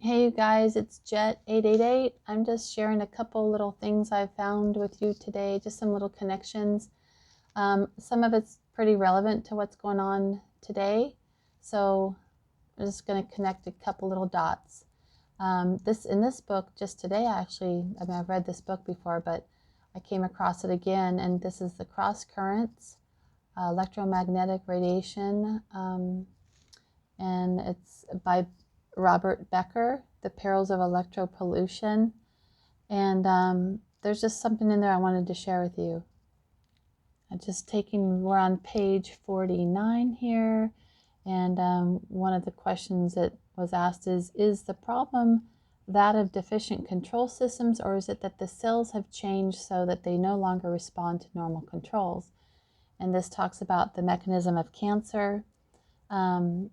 Hey you guys, it's Jet888. I'm just sharing a couple little things I found with you today, just some little connections. Some of it's pretty relevant to what's going on today, so I'm just going to connect a couple little dots. In this book, just today I've read this book before, but I came across it again, and this is The Cross Currents, Electromagnetic Radiation, and it's by Robert Becker, The Perils of Electropollution. And there's just something in there I wanted to share with you. We're on page 49 here, and one of the questions that was asked is the problem that of deficient control systems, or is it that the cells have changed so that they no longer respond to normal controls? And this talks about the mechanism of cancer, and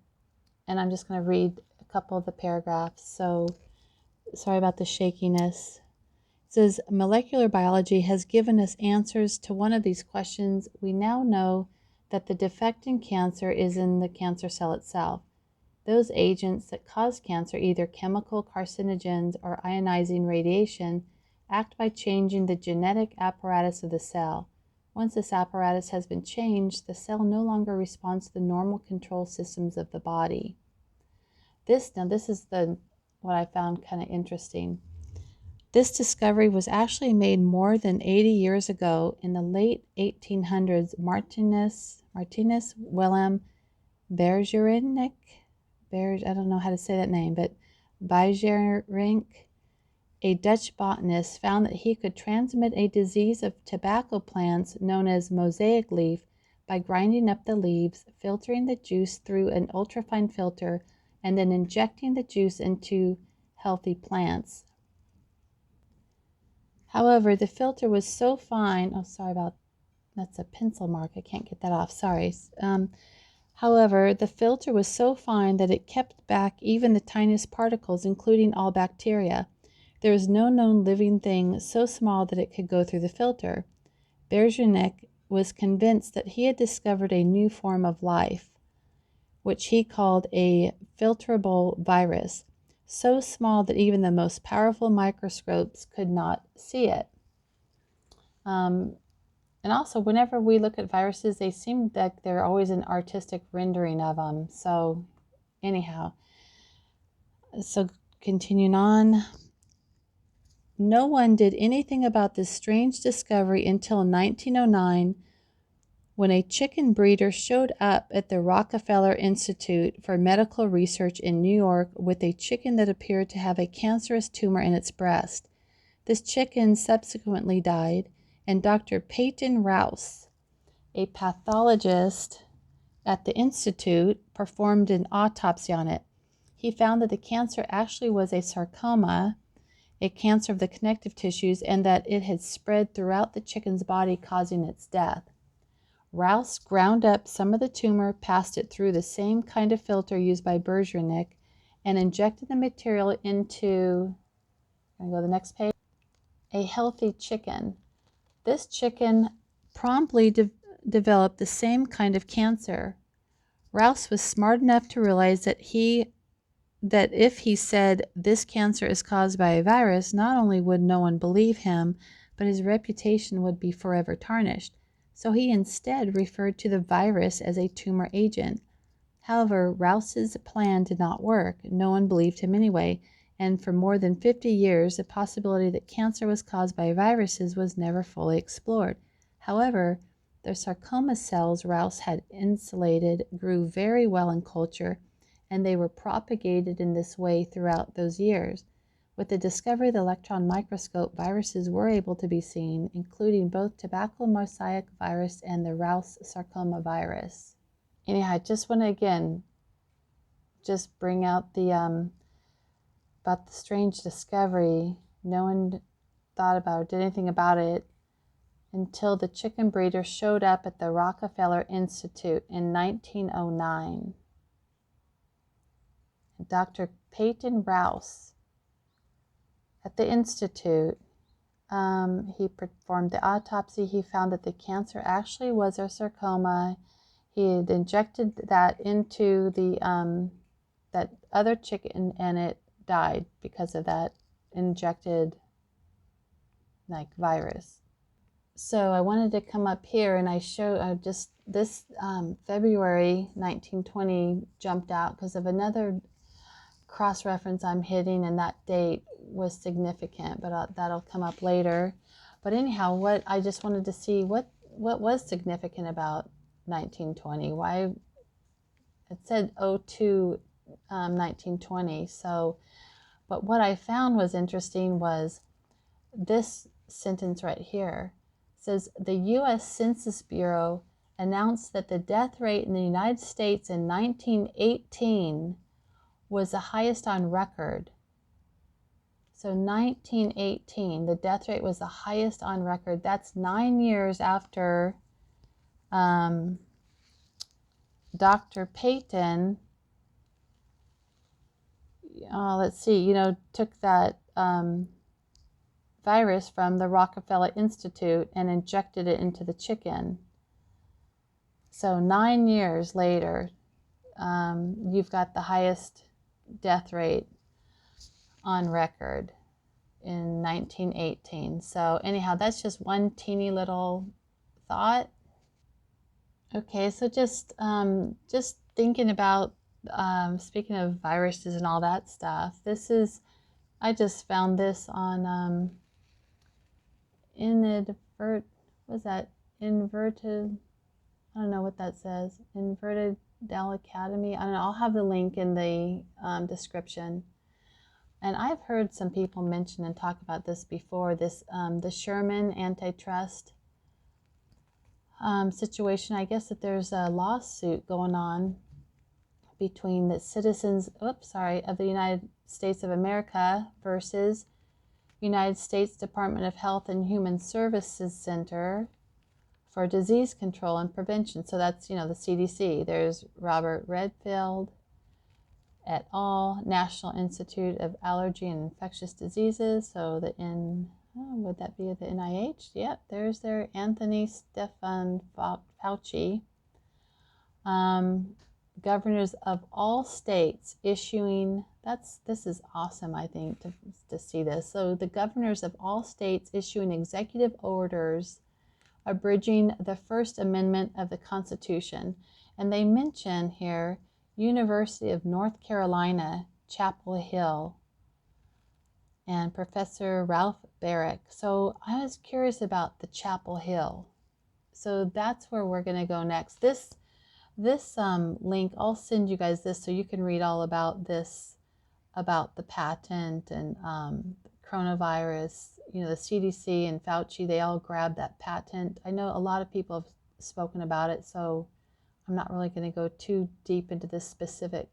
I'm just going to read a couple of the paragraphs. So sorry about the shakiness. It says, molecular biology has given us answers to one of these questions. We now know that the defect in cancer is in the cancer cell itself. Those agents that cause cancer, either chemical carcinogens or ionizing radiation, act by changing the genetic apparatus of the cell. Once this apparatus has been changed, the cell no longer responds to the normal control systems of the body. This is what I found kind of interesting. This discovery was actually made more than 80 years ago in the late 1800s. Martinus Willem Bergerink, I don't know how to say that name, but Bergerink, a Dutch botanist, found that he could transmit a disease of tobacco plants known as mosaic leaf by grinding up the leaves, filtering the juice through an ultrafine filter, and then injecting the juice into healthy plants. However, the filter was so fine, that's a pencil mark, I can't get that off, sorry. However, the filter was so fine that it kept back even the tiniest particles, including all bacteria. There is no known living thing so small that it could go through the filter. Bergernik was convinced that he had discovered a new form of life, which he called a filterable virus, so small that even the most powerful microscopes could not see it. And also, whenever we look at viruses, they seem like they're always an artistic rendering of them. So anyhow, so continuing on, no one did anything about this strange discovery until 1909, when a chicken breeder showed up at the Rockefeller Institute for Medical Research in New York with a chicken that appeared to have a cancerous tumor in its breast. This chicken subsequently died, and Dr. Peyton Rouse, a pathologist at the Institute, performed an autopsy on it. He found that the cancer actually was a sarcoma, a cancer of the connective tissues, and that it had spread throughout the chicken's body, causing its death. Rouse ground up some of the tumor, passed it through the same kind of filter used by Bergernik, and injected the material into, I'm going to go to the next page, a healthy chicken. This chicken promptly developed the same kind of cancer. Rouse was smart enough to realize that if he said this cancer is caused by a virus, not only would no one believe him, but his reputation would be forever tarnished. So he instead referred to the virus as a tumor agent. However, Rouse's plan did not work. No one believed him anyway, and for more than 50 years, the possibility that cancer was caused by viruses was never fully explored. However, the sarcoma cells Rouse had insulated grew very well in culture, and they were propagated in this way throughout those years. With the discovery of the electron microscope, viruses were able to be seen, including both tobacco mosaic virus and the Rouse sarcoma virus. Anyhow, I just want to again just bring out about the strange discovery. No one thought about or did anything about it until the chicken breeder showed up at the Rockefeller Institute in 1909. Dr. Peyton Rouse at the Institute, he performed the autopsy. He found that the cancer actually was a sarcoma. He had injected that into the that other chicken, and died because of that injected virus. So I wanted to come up here and I show just this February 1920 jumped out because of another cross-reference I'm hitting, and that date was significant, but that'll come up later. But anyhow, what I just wanted to see what was significant about 1920. Why it said 02 1920. So, but what I found was interesting was this sentence right here. It says the U.S. Census Bureau announced that the death rate in the United States in 1918 was the highest on record. So 1918, the death rate was the highest on record. That's 9 years after Dr. Peyton, let's see, took that virus from the Rockefeller Institute and injected it into the chicken. So 9 years later, you've got the highest death rate on record in 1918. So anyhow, that's just one teeny little thought. Okay, so just thinking about speaking of viruses and all that stuff. I just found this on inverted. I don't know what that says. Inverted Dell Academy. I don't know. I'll have the link in the description. And I've heard some people mention and talk about this before. This the Sherman Antitrust situation. I guess that there's a lawsuit going on between the citizens, of the United States of America versus United States Department of Health and Human Services Center for Disease Control and Prevention. So that's, the CDC. There's Robert Redfield et al., National Institute of Allergy and Infectious Diseases. So would that be the NIH? Yep, there's their Anthony Stefan Fauci. Governors of all states issuing, this is awesome, I think, to see this. So the governors of all states issuing executive orders abridging the First Amendment of the Constitution. And they mention here University of North Carolina, Chapel Hill, and Professor Ralph Barrick. So I was curious about the Chapel Hill. So that's where we're going to go next. This link, I'll send you guys this so you can read all about this, about the patent and coronavirus. The CDC and Fauci, they all grabbed that patent. I know a lot of people have spoken about it, so I'm not really going to go too deep into this specific,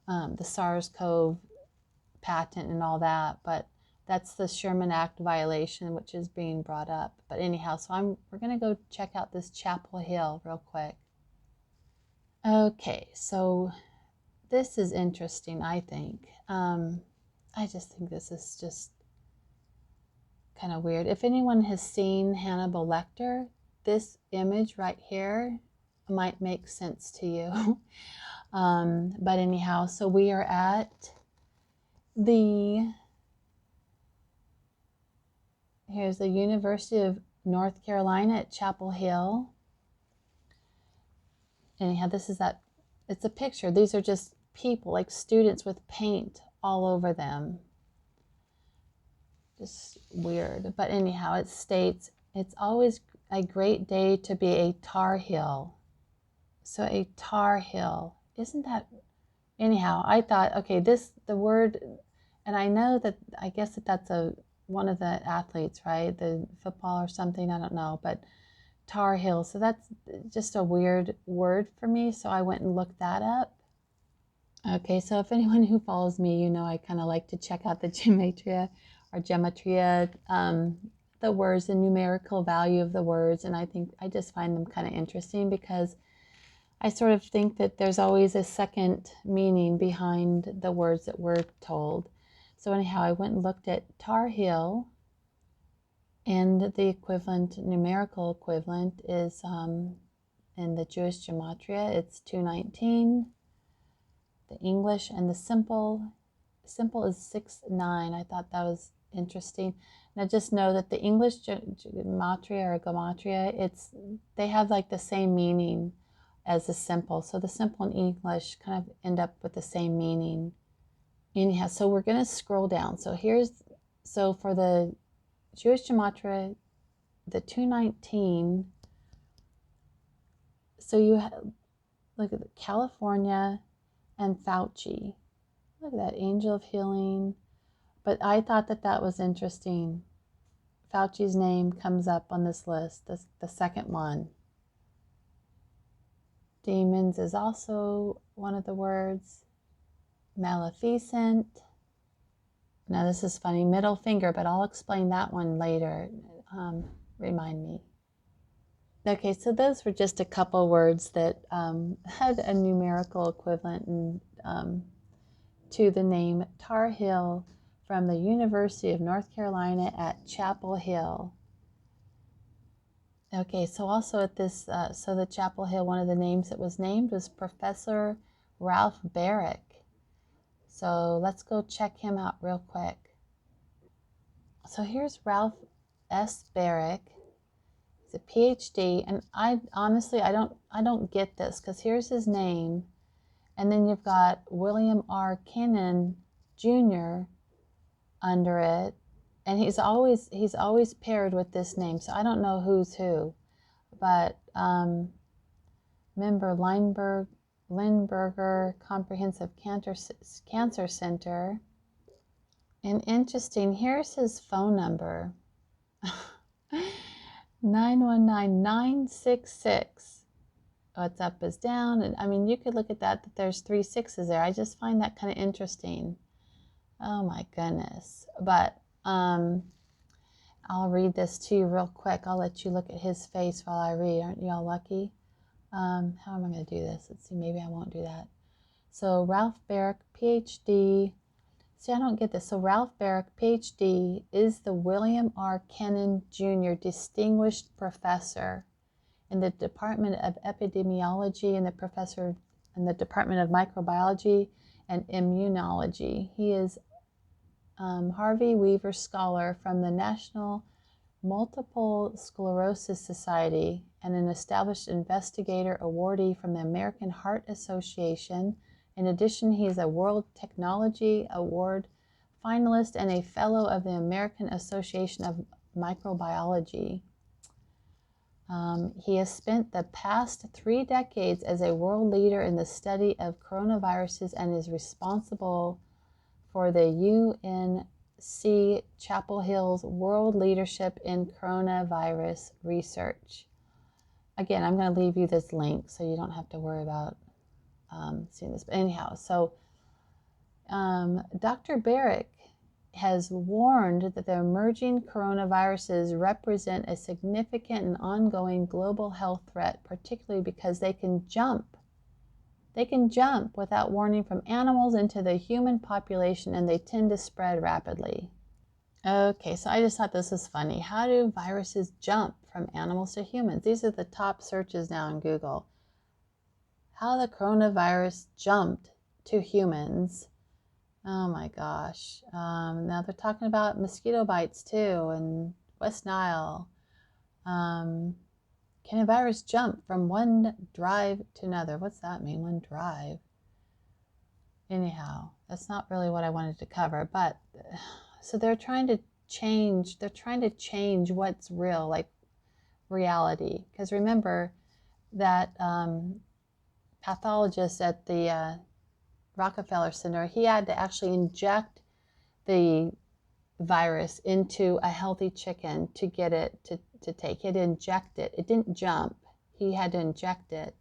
the SARS-CoV patent and all that, but that's the Sherman Act violation, which is being brought up. But anyhow, so we're going to go check out this Chapel Hill real quick. Okay, so this is interesting, I think. I just think this is just kind of weird. If anyone has seen Hannibal Lecter, this image right here might make sense to you. But anyhow, so we are at here's the University of North Carolina at Chapel Hill. Anyhow, it's a picture. These are just people, like students with paint all over them. Just weird. But anyhow, it states, it's always a great day to be a Tar Heel. So a Tar Heel, isn't that, anyhow, I thought, okay, the word, and I know that, I guess that's one of the athletes, right? The football or something, I don't know, but Tar Heel. So that's just a weird word for me. So I went and looked that up. Okay, so if anyone who follows me, I kind of like to check out the gematria, the words, the numerical value of the words. And I just find them kind of interesting because I sort of think that there's always a second meaning behind the words that we're told. So anyhow, I went and looked at Tar Heel, and the equivalent, numerical equivalent is in the Jewish gematria, it's 219. The English and the simple Simple is 6-9. I thought that was interesting. Now just know that the English gematria or gematria, they have like the same meaning as the simple. So the simple and English kind of end up with the same meaning. Anyhow, so we're going to scroll down. So for the Jewish gematria, the 219, so you look at California and Fauci. Look at that, angel of healing. But I thought that was interesting. Fauci's name comes up on this list, the second one. Demons is also one of the words. Maleficent. Now this is funny, middle finger, but I'll explain that one later. Remind me. Okay, so those were just a couple words that had a numerical equivalent to the name Tar Heel from the University of North Carolina at Chapel Hill. Okay, so also at this, so the Chapel Hill, one of the names that was named was Professor Ralph Barrick. So let's go check him out real quick. So here's Ralph S. Barrick. He's a PhD, and I don't get this, because here's his name, and then you've got William R. Kennan Jr. under it, and he's always paired with this name, so I don't know who's who, but member Lindbergh Comprehensive Cancer Center. And interesting, here's his phone number. 919-966. What's up is down. And I mean, you could look at that there's 3 6s there. I just find that kind of interesting. Oh my goodness. But I'll read this to you real quick. I'll let you look at his face while I read. Aren't you all lucky? How am I going to do this? Let's see, maybe I won't do that. So Ralph Barrick, PhD. See, I don't get this. So Ralph Barrick, PhD, is the William R. Kennan Jr. Distinguished Professor in the Department of Epidemiology and the Professor in the Department of Microbiology and Immunology. He is Harvey Weaver Scholar from the National Multiple Sclerosis Society and an established investigator awardee from the American Heart Association. In addition, he is a World Technology Award finalist and a fellow of the American Association of Microbiology. He has spent the past 3 decades as a world leader in the study of coronaviruses and is responsible for the UNC Chapel Hill's world leadership in coronavirus research. Again, I'm going to leave you this link so you don't have to worry about seeing this. But anyhow, so Dr. Barrick has warned that the emerging coronaviruses represent a significant and ongoing global health threat, particularly because they can jump. They can jump without warning from animals into the human population, and they tend to spread rapidly. Okay, so I just thought this was funny. How do viruses jump from animals to humans? These are the top searches now in Google. How the coronavirus jumped to humans. Oh my gosh. Now they're talking about mosquito bites too, and West Nile. Can a virus jump from one drive to another? What's that mean, one drive? Anyhow, that's not really what I wanted to cover, but so they're trying to change what's real, like reality. Because remember that pathologist at the Rockefeller Center, he had to actually inject the virus into a healthy chicken to get it to take. He had to inject it. It didn't jump. He had to inject it.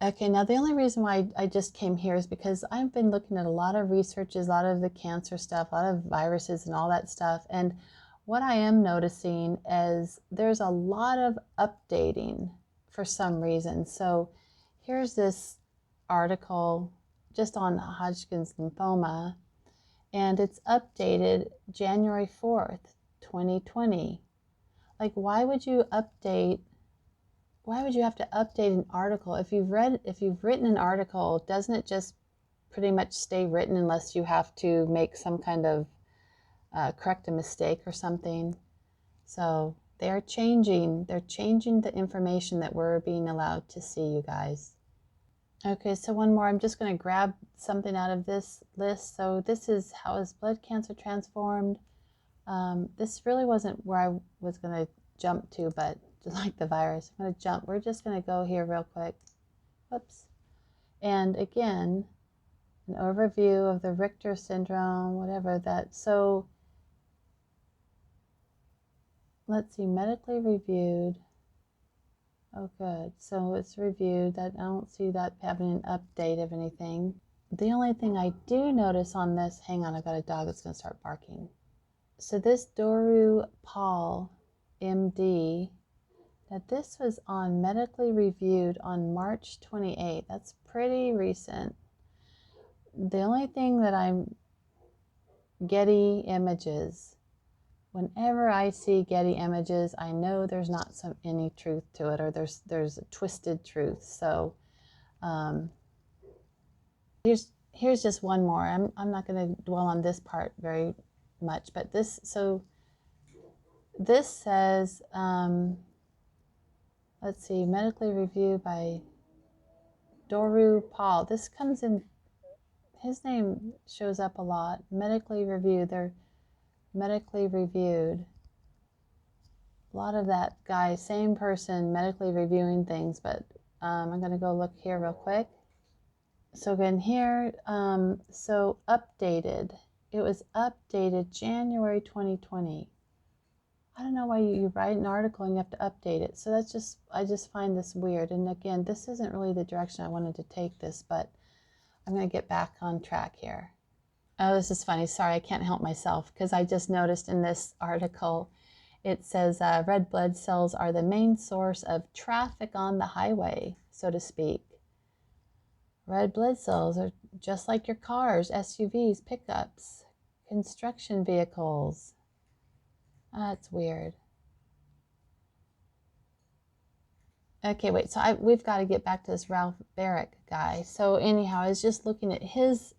Okay, now the only reason why I just came here is because I've been looking at a lot of researches, a lot of the cancer stuff, a lot of viruses and all that stuff. And what I am noticing is there's a lot of updating for some reason. So here's this article just on Hodgkin's lymphoma, and it's updated January 4th, 2020. Like, why would you have to update an article? If you've written an article, doesn't it just pretty much stay written unless you have to make some kind of correct a mistake or something. So they're changing the information that we're being allowed to see, you guys. Okay, so one more. I'm just going to grab something out of this list. So this is how is blood cancer transformed. This really wasn't where I was going to jump to, but just like the virus, I'm going to jump. We're just going to go here real quick. Whoops. And again, an overview of the Richter syndrome, whatever that. So let's see, medically reviewed. Oh, good. So it's reviewed. That I don't see that having an update of anything. The only thing I do notice on this, hang on, I got a dog that's going to start barking. So this Doru Paul, MD, that this was on medically reviewed on March 28th. That's pretty recent. The only thing that I'm Getty images. Whenever I see Getty images, I know there's not any truth to it, or there's a twisted truth. So here's just one more. I'm not going to dwell on this part very much, but this says let's see, medically reviewed by Doru Paul. This comes in, his name shows up a lot. Medically reviewed. They're medically reviewed. A lot of that guy, same person, medically reviewing things, but I'm going to go look here real quick. So again here, so updated. It was updated January 2020. I don't know why you write an article and you have to update it. So that's just, I just find this weird. And again, this isn't really the direction I wanted to take this, but I'm going to get back on track here. Oh, this is funny. Sorry, I can't help myself because I just noticed in this article, it says red blood cells are the main source of traffic on the highway, so to speak. Red blood cells are just like your cars, SUVs, pickups, construction vehicles. That's weird. Okay, wait, so we've got to get back to this Ralph Barrick guy. So anyhow, I was just looking at his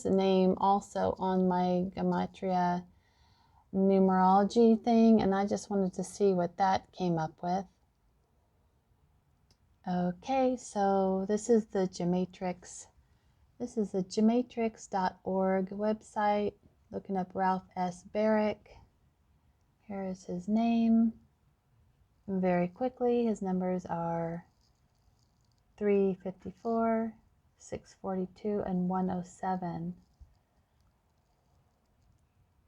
name also on my gematria numerology thing, and I just wanted to see what that came up with. Okay, so this is the Gematrix. This is the gematrix.org website. Looking up Ralph S. Barrick. Here is his name. Very quickly, his numbers are 354, 642, and 107.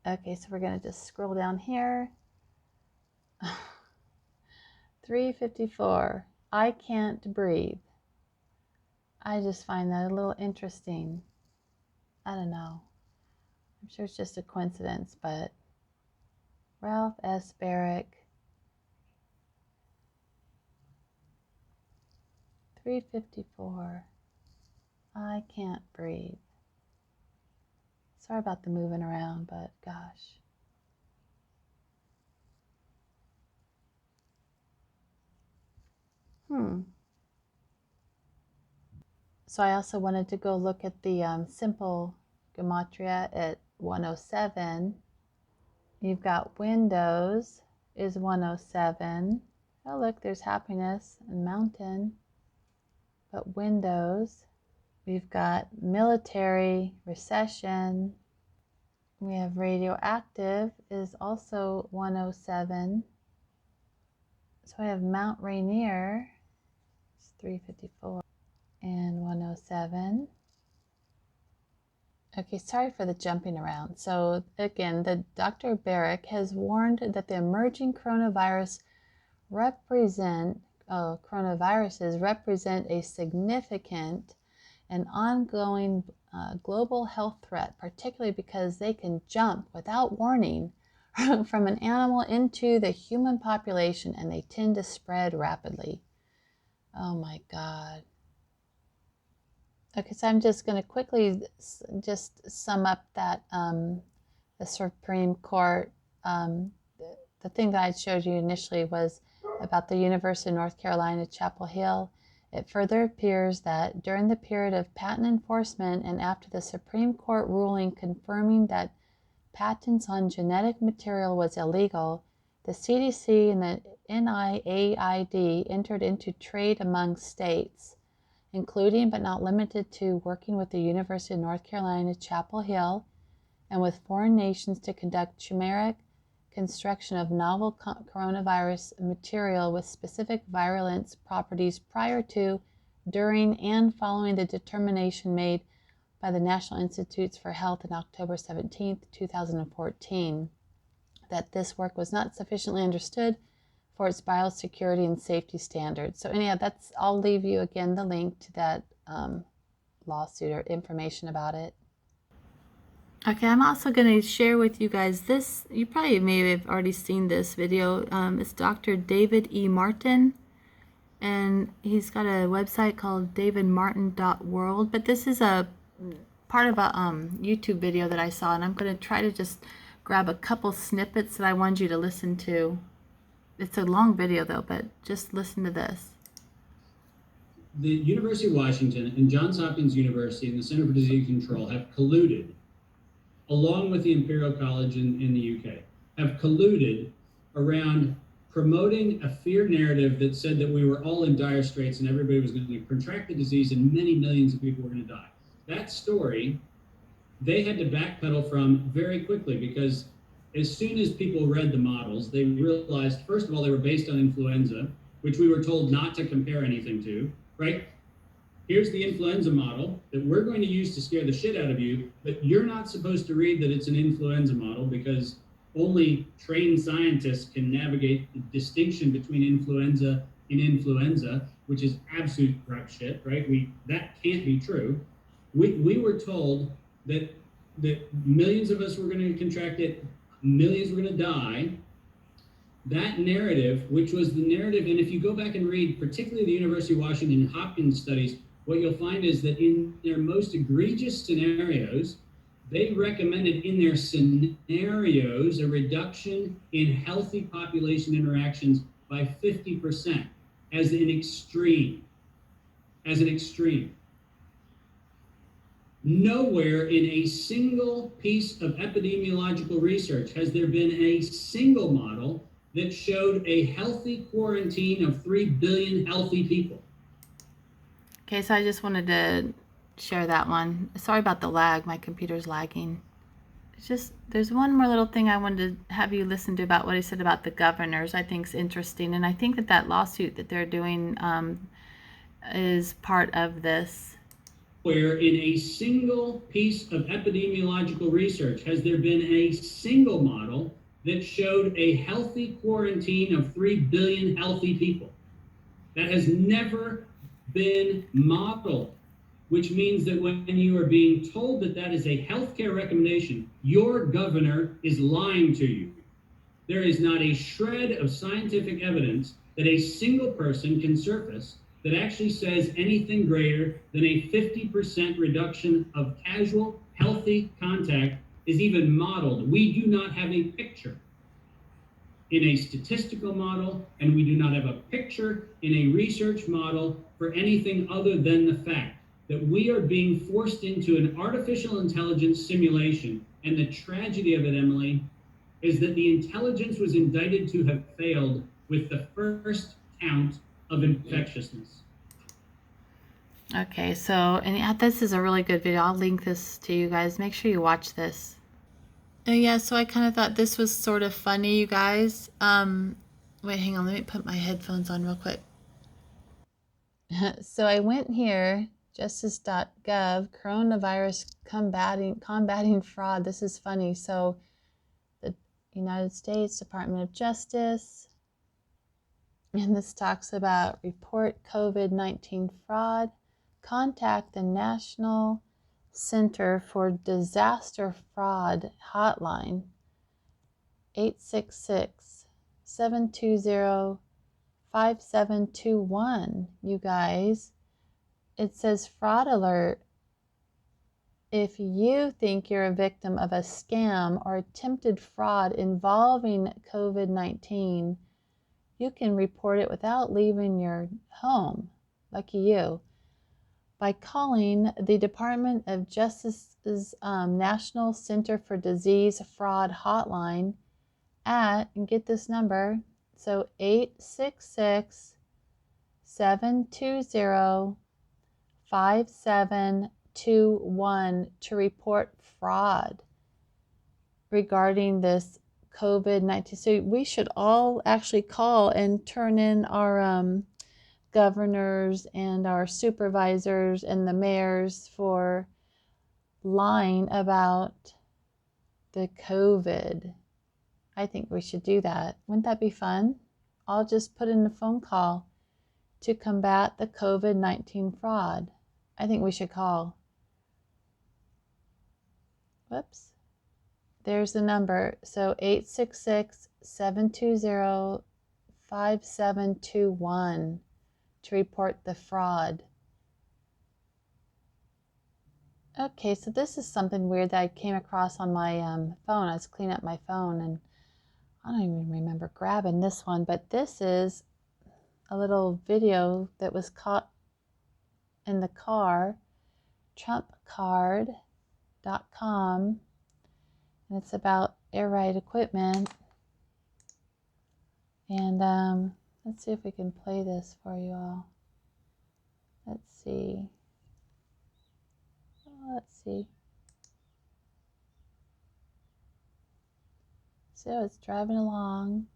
Okay, so we're going to just scroll down here. 354, I can't breathe. I just find that a little interesting. I don't know. I'm sure it's just a coincidence, but Ralph S. Barrick, 354, I can't breathe. Sorry about the moving around, but gosh. So I also wanted to go look at the simple gematria at 107. You've got Windows is 107. Oh, look, there's happiness and mountain. But Windows, we've got military, recession. We have radioactive is also 107. So I have Mount Rainier, it's 354, and 107. Okay, sorry for the jumping around. So again, the Dr. Barrick has warned that the emerging coronaviruses represent a significant and ongoing global health threat, particularly because they can jump without warning from an animal into the human population, and they tend to spread rapidly. Oh my God. Okay, so I'm just going to quickly just sum up that the Supreme Court, the thing that I showed you initially was about the University of North Carolina, Chapel Hill. It further appears that during the period of patent enforcement and after the Supreme Court ruling confirming that patents on genetic material was illegal, the CDC and the NIAID entered into trade among states, including but not limited to working with the University of North Carolina, Chapel Hill, and with foreign nations to conduct chimeric construction of novel coronavirus material with specific virulence properties prior to, during, and following the determination made by the National Institutes for Health on October 17, 2014, that this work was not sufficiently understood for its biosecurity and safety standards. So anyhow, I'll leave you again the link to that lawsuit or information about it. Okay, I'm also going to share with you guys this. You probably may have already seen this video. It's Dr. David E. Martin, and he's got a website called davidmartin.world. But this is a part of a YouTube video that I saw, and I'm going to try to just grab a couple snippets that I want you to listen to. It's a long video though, but just listen to this. The University of Washington and Johns Hopkins University and the Center for Disease Control have colluded, along with the Imperial College in the UK, have colluded around promoting a fear narrative that said that we were all in dire straits and everybody was going to contract the disease and many millions of people were going to die. That story, they had to backpedal from very quickly, because as soon as people read the models, they realized, first of all, they were based on influenza, which we were told not to compare anything to, right? Here's the influenza model that we're going to use to scare the shit out of you, but you're not supposed to read that it's an influenza model because only trained scientists can navigate the distinction between influenza and influenza, which is absolute crap shit, right? That can't be true. We were told that millions of us were going to contract it, millions were going to die. That narrative, which was the narrative, and if you go back and read, particularly the University of Washington and Hopkins studies, what you'll find is that in their most egregious scenarios, they recommended in their scenarios a reduction in healthy population interactions by 50% as an extreme. Nowhere in a single piece of epidemiological research has there been a single model that showed a healthy quarantine of 3 billion healthy people. Okay, so I just wanted to share that one. Sorry about the lag. My computer's lagging. It's just, there's one more little thing I wanted to have you listen to about what he said about the governors. I think is interesting, and I think that lawsuit that they're doing is part of this. Where in a single piece of epidemiological research has there been a single model that showed a healthy quarantine of 3 billion healthy people. That has never been modeled, which means that when you are being told that that is a healthcare recommendation, your governor is lying to you. There is not a shred of scientific evidence that a single person can surface that actually says anything greater than a 50% reduction of casual, healthy contact is even modeled. We do not have a picture in a statistical model, and we do not have a picture in a research model for anything other than the fact that we are being forced into an artificial intelligence simulation. And the tragedy of it, Emily, is that the intelligence was indicted to have failed with the first count of infectiousness. Okay, so, and this is a really good video. I'll link this to you guys. Make sure you watch this. Yeah, so I kind of thought this was sort of funny, you guys. Wait, hang on. Let me put my headphones on real quick. So I went here, justice.gov, coronavirus combating fraud. This is funny. So the United States Department of Justice, and this talks about report COVID-19 fraud, contact the National Center for Disaster Fraud hotline, 866-720-5721. You guys, it says fraud alert. If you think you're a victim of a scam or attempted fraud involving COVID-19, you can report it without leaving your home. lucky you, by calling the Department of Justice's National Center for Disease Fraud Hotline at, and get this number, so 866-720-5721 to report fraud regarding this COVID-19. So we should all actually call and turn in our governors and our supervisors and the mayors for lying about the COVID. I think we should do that. Wouldn't that be fun? I'll just put in a phone call to combat the COVID-19 fraud. I think we should call. Whoops. There's the number. So 866-720-5721 to report the fraud. Okay, so this is something weird that I came across on my phone. I was cleaning up my phone and I don't even remember grabbing this one, but this is a little video that was caught in the car, TrumpCard.com, and it's about air ride equipment. And let's see if we can play this for you all. Let's see. So it's driving along.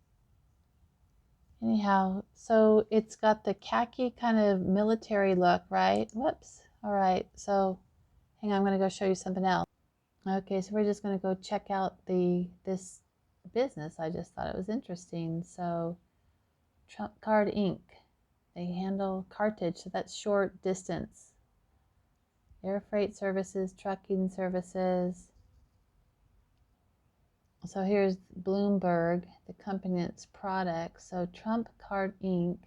Anyhow, so it's got the khaki kind of military look, right? Whoops. All right, so hang on, I'm going to go show you something else. Okay, so we're just going to go check out this business. I just thought it was interesting. So TrumpCard Inc. They handle cartage, so that's short distance. Air freight services, trucking services. So here's Bloomberg, the company and its products. So TrumpCard Inc.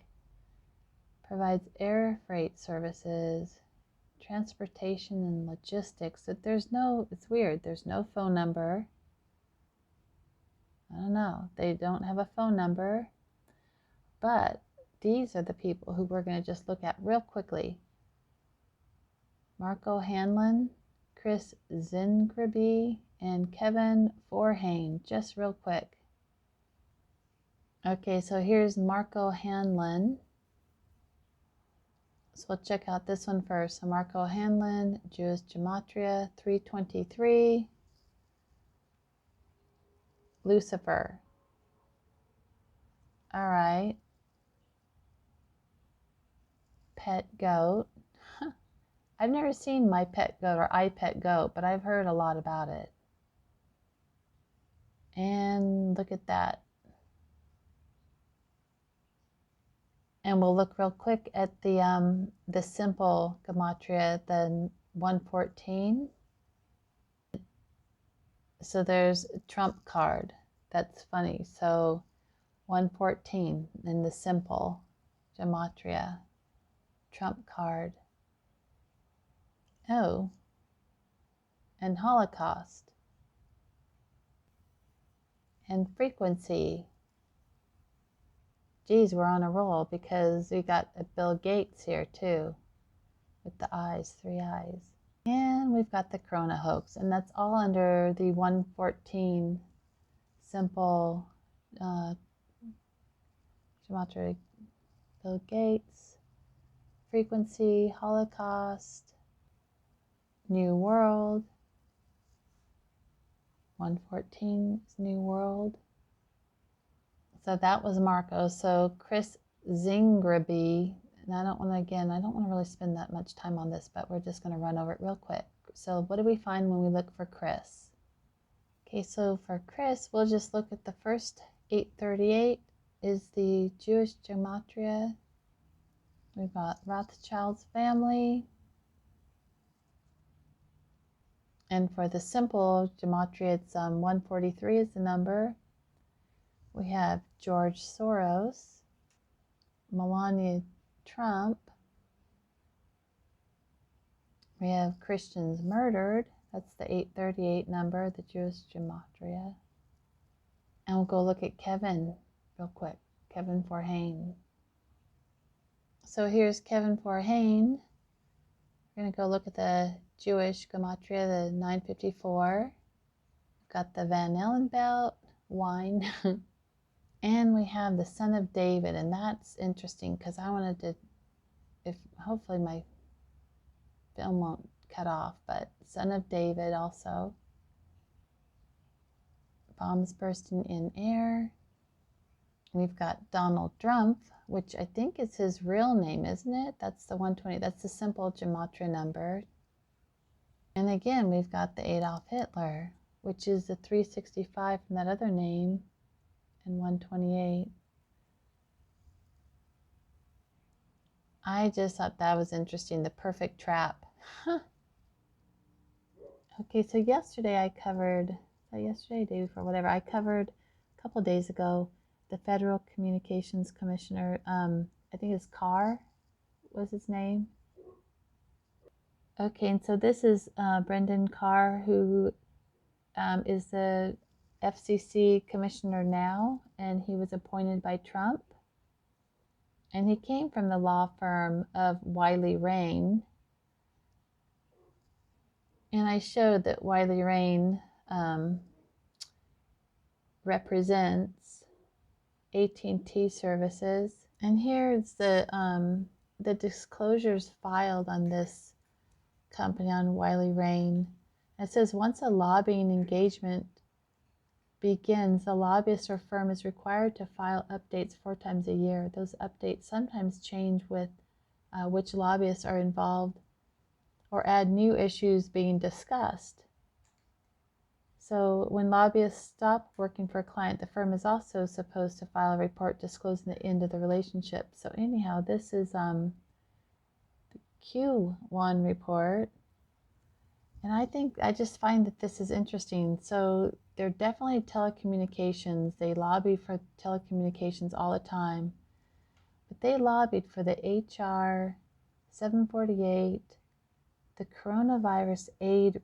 provides air freight services, transportation and logistics. So it's weird, there's no phone number. I don't know, they don't have a phone number, but these are the people who we're going to just look at real quickly. Marco Hanlon, Chris Zingreby, and Kevin Forhane, just real quick. Okay, so here's Marco Hanlon. So we'll check out this one first. So Marco Hanlon, Jewish Gematria 323, Lucifer. All right. Pet goat. I've never seen My Pet Goat or I Pet Goat, but I've heard a lot about it. And look at that. And we'll look real quick at the simple gematria, the 114. So there's TrumpCard. That's funny. So 114 in the simple gematria, TrumpCard. Oh, and Holocaust. And frequency. Geez, we're on a roll because we got Bill Gates here too, with the eyes, 3 eyes. And we've got the Corona hoax, and that's all under the 114 simple gematria. Bill Gates, frequency, Holocaust, New World, 114 is New World. So that was Marco. So Chris Zingreby, and I don't want to really spend that much time on this, but we're just going to run over it real quick. So what do we find when we look for Chris? Okay, so for Chris, we'll just look at the first 838 is the Jewish gematria. We've got Rothschild's family. And for the simple gematria, it's 143 is the number. We have George Soros, Melania Trump. We have Christians murdered. That's the 838 number, the Jewish gematria. And we'll go look at Kevin real quick. Kevin Forhane. So here's Kevin Forhane. We're going to go look at the Jewish gematria, the 954. We've got the Van Allen belt, wine. And we have the Son of David, and that's interesting because I wanted to, hopefully my film won't cut off, but Son of David also. Bombs bursting in air. We've got Donald Trump, which I think is his real name, isn't it? That's the 120, that's the simple gematria number. And again, we've got the Adolf Hitler, which is the 365 from that other name, and 128. I just thought that was interesting, the perfect trap. Okay, so yesterday I covered, day before, whatever, I covered a couple days ago the Federal Communications Commissioner, I think it's Carr was his name. Okay, and so this is Brendan Carr, who is the FCC Commissioner now, and he was appointed by Trump. And he came from the law firm of Wiley Rain. And I showed that Wiley Rain represents AT&T services. And here's the disclosures filed on this company, on Wiley Rain. It says once a lobbying engagement begins, the lobbyist or firm is required to file updates 4 times a year. Those updates sometimes change with which lobbyists are involved or add new issues being discussed. So when lobbyists stop working for a client, the firm is also supposed to file a report disclosing the end of the relationship. So anyhow, this is the Q1 report. And I just find that this is interesting. So they're definitely telecommunications. They lobby for telecommunications all the time. But they lobbied for the HR 748, the Coronavirus Aid,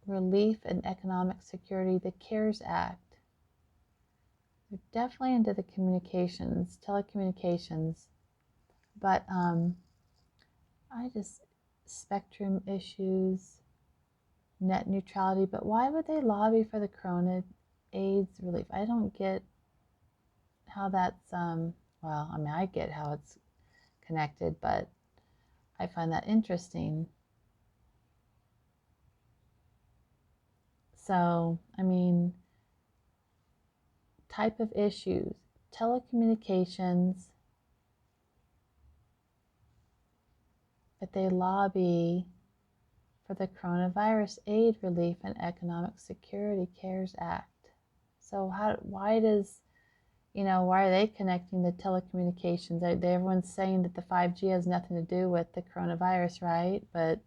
Relief and Economic Security, the CARES Act. They're definitely into the communications, telecommunications. But spectrum issues, net neutrality, but why would they lobby for the Corona AIDS relief? I don't get how that's, well, I mean, I get how it's connected, but I find that interesting. So, I mean, type of issues, telecommunications, but they lobby for the Coronavirus Aid Relief and Economic Security CARES Act. So why are they connecting the telecommunications? Everyone's saying that the 5G has nothing to do with the coronavirus, right? But